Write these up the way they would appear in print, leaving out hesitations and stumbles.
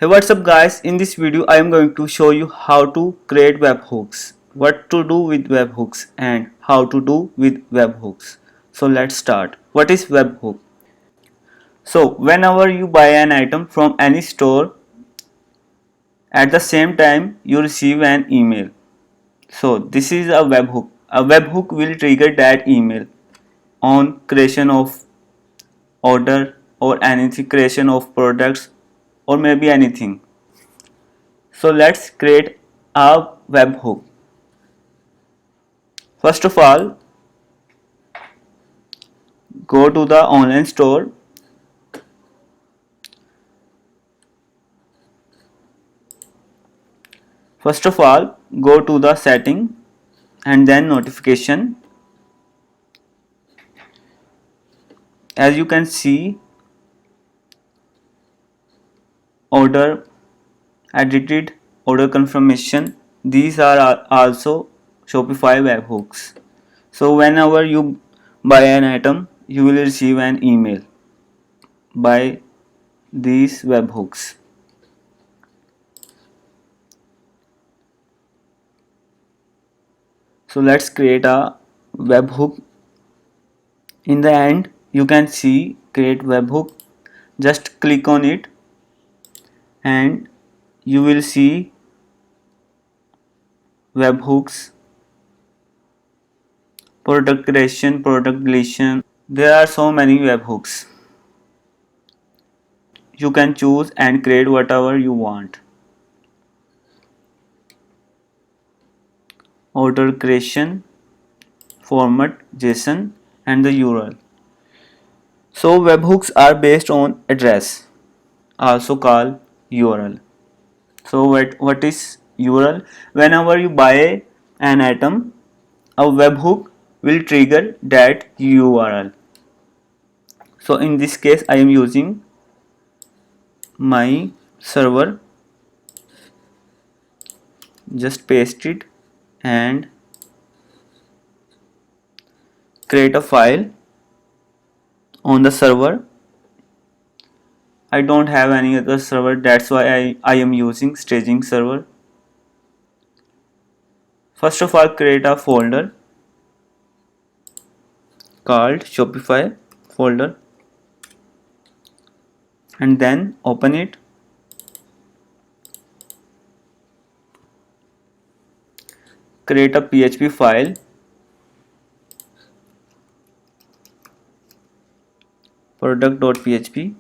Hey, what's up guys? In this video I am going to show you how to create webhooks, what to do with webhooks and how to do with webhooks. So let's start. What is webhook? So whenever you buy an item from any store, at the same time you receive an email. So this is a webhook. A webhook will trigger that email on creation of order or anything, creation of products or maybe anything. So let's create a webhook. First of all, go to the online store. First of all, go to the setting and then notification. As you can see, order, edited, order confirmation. These are also Shopify webhooks. So whenever you buy an item, you will receive an email by these webhooks. So let's create a webhook. In the end, you can see create webhook. Just click on it and you will see webhooks, product creation, product deletion. There are so many webhooks. You can choose and create whatever you want. Order creation, format, JSON and the URL. So webhooks are based on address, also called URL. So what is URL? Whenever you buy an item, a webhook will trigger that URL. So in this case I am using my server. Just paste it and create a file on the server. I don't have any other server, that's why I am using staging server. First of all, create a folder called Shopify folder and then open it. Create a PHP file, product.php.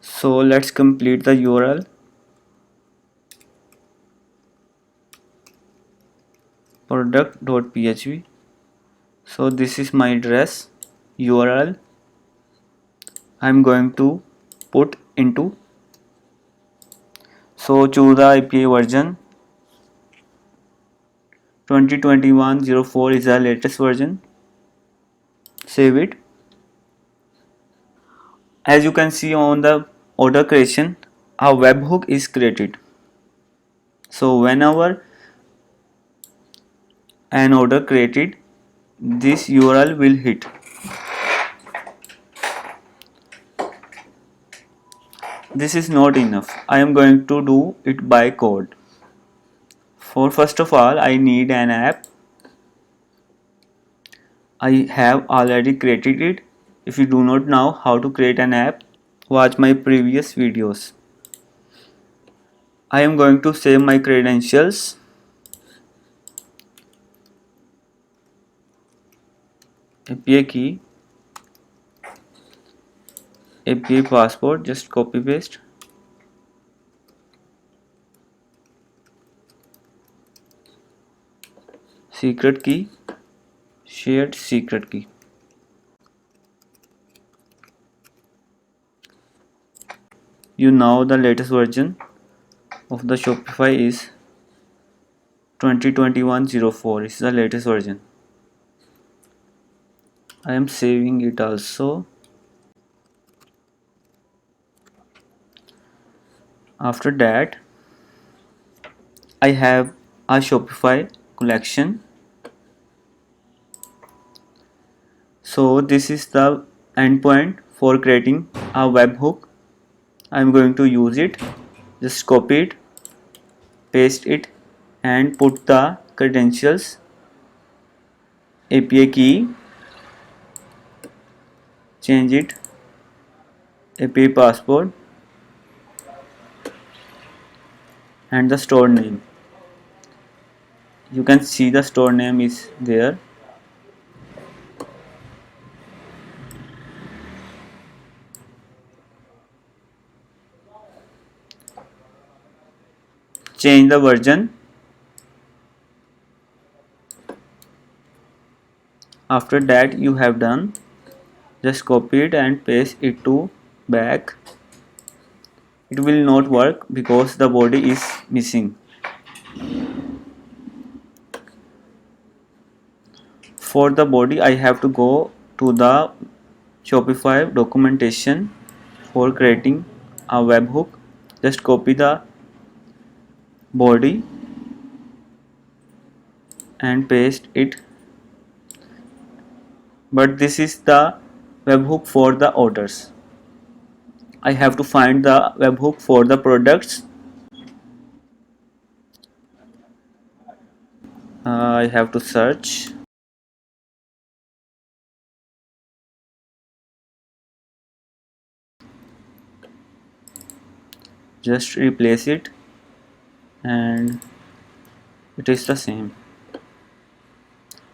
So let's complete the URL. Product.php. So this is my address, URL. I'm going to put into. So choose the API version. 2021-04 is the latest version. Save it. As you can see on the order creation, a webhook is created. So whenever an order created, this URL will hit. This is not enough. I am going to do it by code. For first of all, I need an app. I have already created it. If you do not know how to create an app, watch my previous videos. I am going to save my credentials. API key, API passport, just copy paste. Secret key, shared secret key. You know the latest version of the Shopify is 2021-04 is the latest version. I am saving it also. After that, I have a Shopify collection. So this is the endpoint for creating a webhook. I'm going to use it. Just copy it, paste it, and put the credentials, API key, change it, API password, and the store name. You can see the store name is there. Change the version. After that you have done, just copy it and paste it to back. It will not work because the body is missing. For the body I have to go to the Shopify documentation for creating a webhook. Just copy the body and paste it, but this is the webhook for the orders. I have to find the webhook for the products. I have to search. Just replace it and it is the same,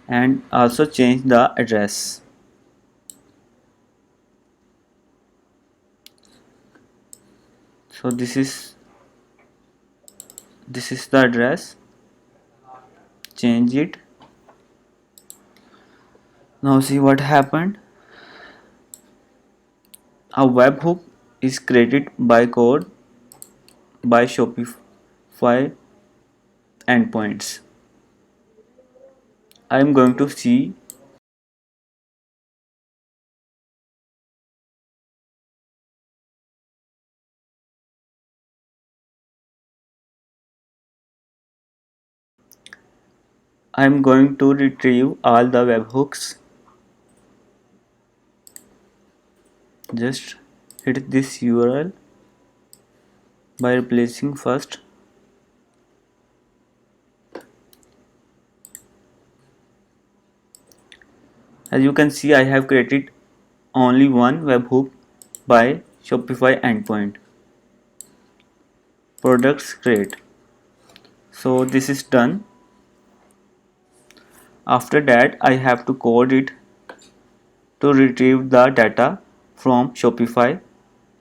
and also change the address. So this is the address. Change it. Now see what happened. A webhook is created by code by Shopify endpoints. I am going to see. I am going to retrieve all the webhooks. Just hit this URL by replacing first. As you can see, I have created only one webhook by Shopify endpoint. Products create. So this is done. After that, I have to code it to retrieve the data from Shopify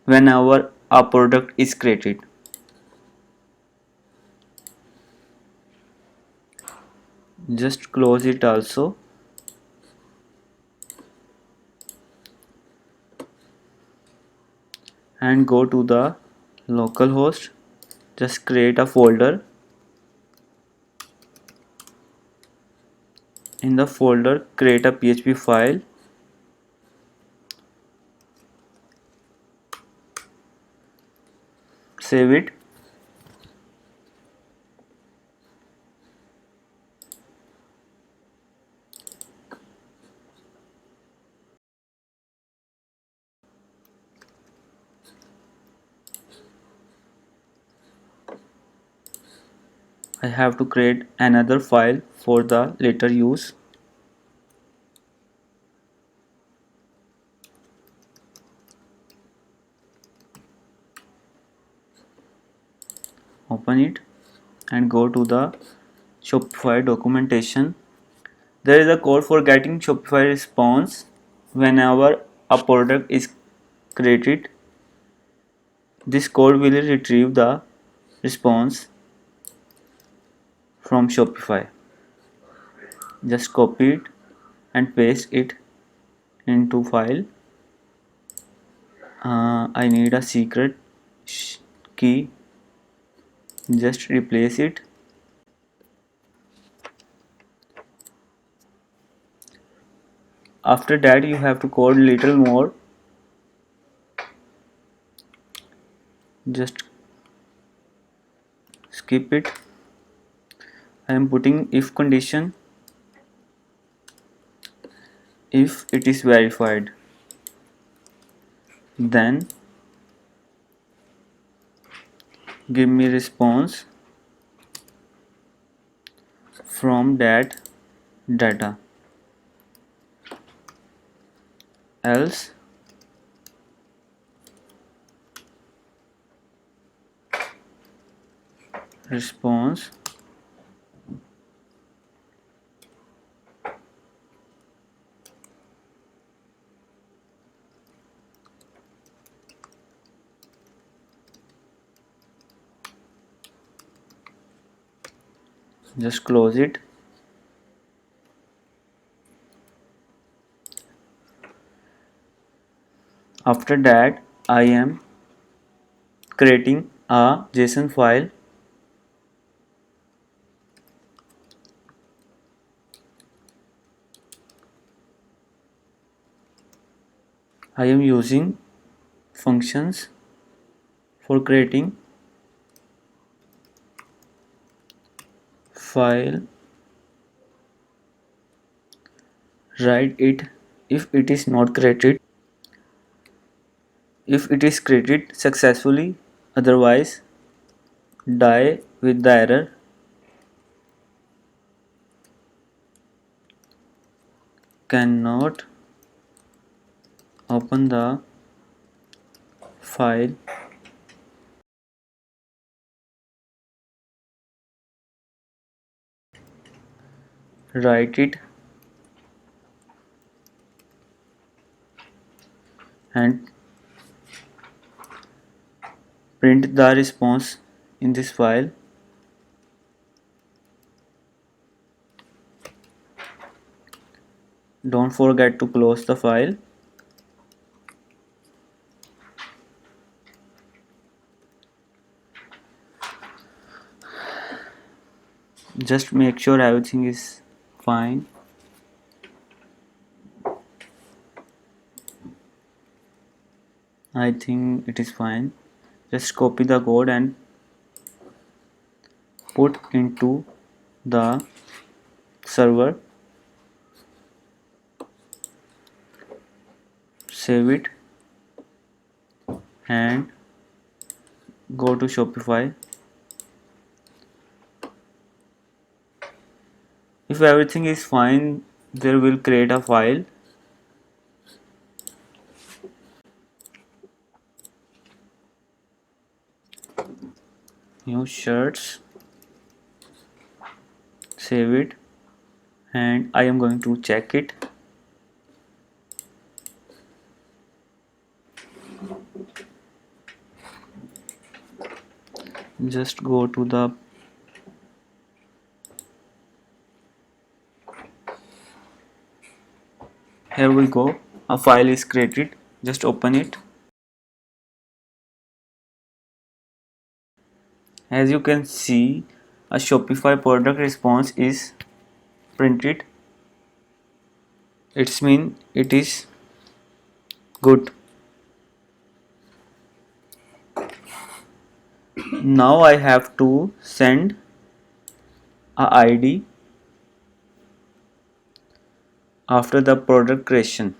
whenever a product is created. Just close it also. And go to the localhost. Just create a folder. In the folder, create a PHP file. Save it. I have to create another file for the later use. Open it and go to the Shopify documentation. There is a code for getting Shopify response whenever a product is created. This code will retrieve the response from Shopify. Just copy it and paste it into file. I need a secret key. Just replace it. After that you have to code little more. Just skip it. I am putting if condition if it is verified. then give me response from that data, else response just close it. After that I am creating a JSON file. I am using functions for creating file, write it if it is not created, if it is created successfully, otherwise die with the error. Cannot open the file. Write it and print the response in this file. Don't forget to close the file. Just make sure everything is fine. I think it is fine. Just copy the code and put into the server. Save it and go to Shopify. If everything is fine, there will create a file. New shirts. Save it and I am going to check it. Just go to the here we go, a file is created. Just open it. As you can see, a Shopify product response is printed. It's mean it is good. Now I have to send a ID after the product creation.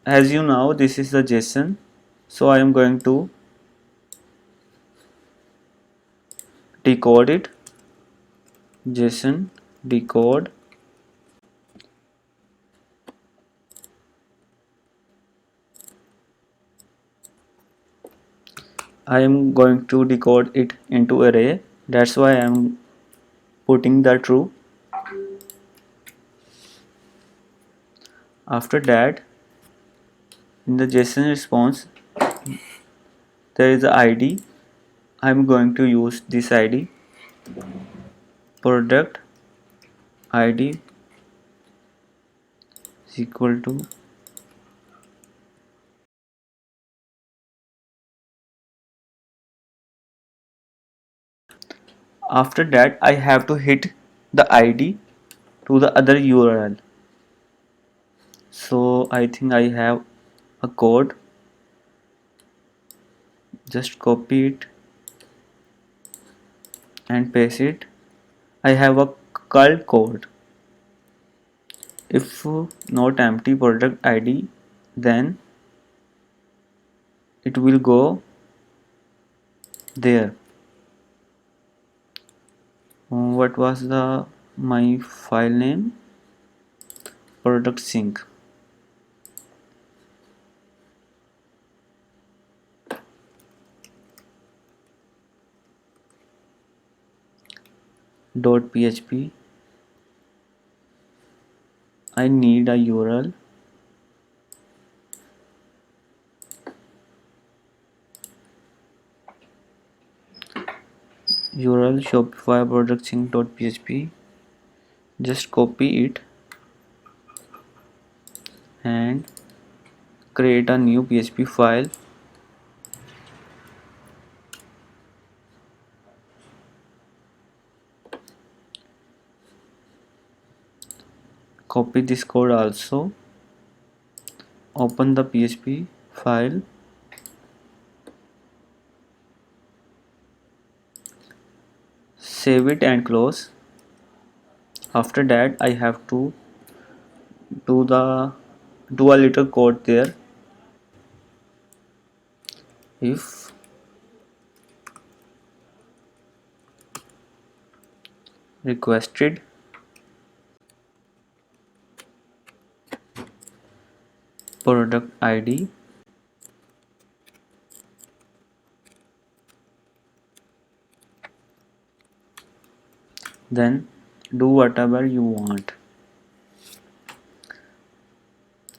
As you know, this is the JSON, so I am going to decode it. JSON decode. I am going to decode it into array. That's why I am putting the true. After that, in the JSON response, there is the ID. I am going to use this ID. Product ID is equal to after that I have to hit the ID to the other URL. So I think I have a code. Just copy it and paste it. I have a curl code. If not empty product ID then it will go there. What was the my file name? Product sync. .php. I need a URL. URL Shopify product sync.php. Just copy it and create a new PHP file. Copy this code also. Open the PHP file. Save it and close. After that I have to do a little code there. If requested product ID, then do whatever you want.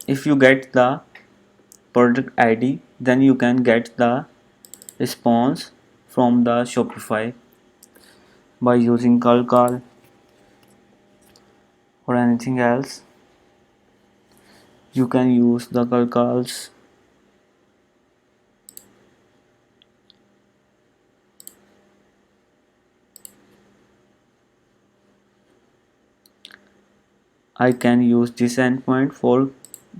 If you get the product ID, then you can get the response from the Shopify by using call or anything else. You can use the calls. I can use this endpoint for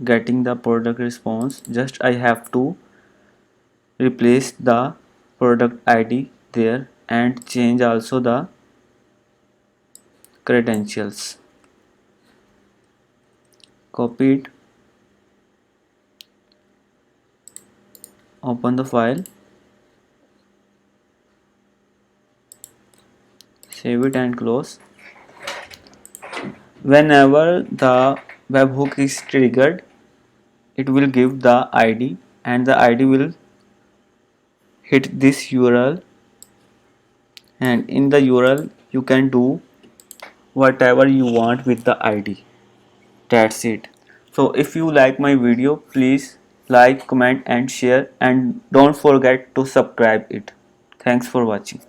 getting the product response. Just I have to replace the product ID there and change also the credentials. Copy it, open the file, save it and close. Whenever the webhook is triggered, it will give the ID and the ID will hit this URL, and in the URL you can do whatever you want with the ID. That's it. So if you like my video, please like, comment and share, and don't forget to subscribe it. Thanks for watching.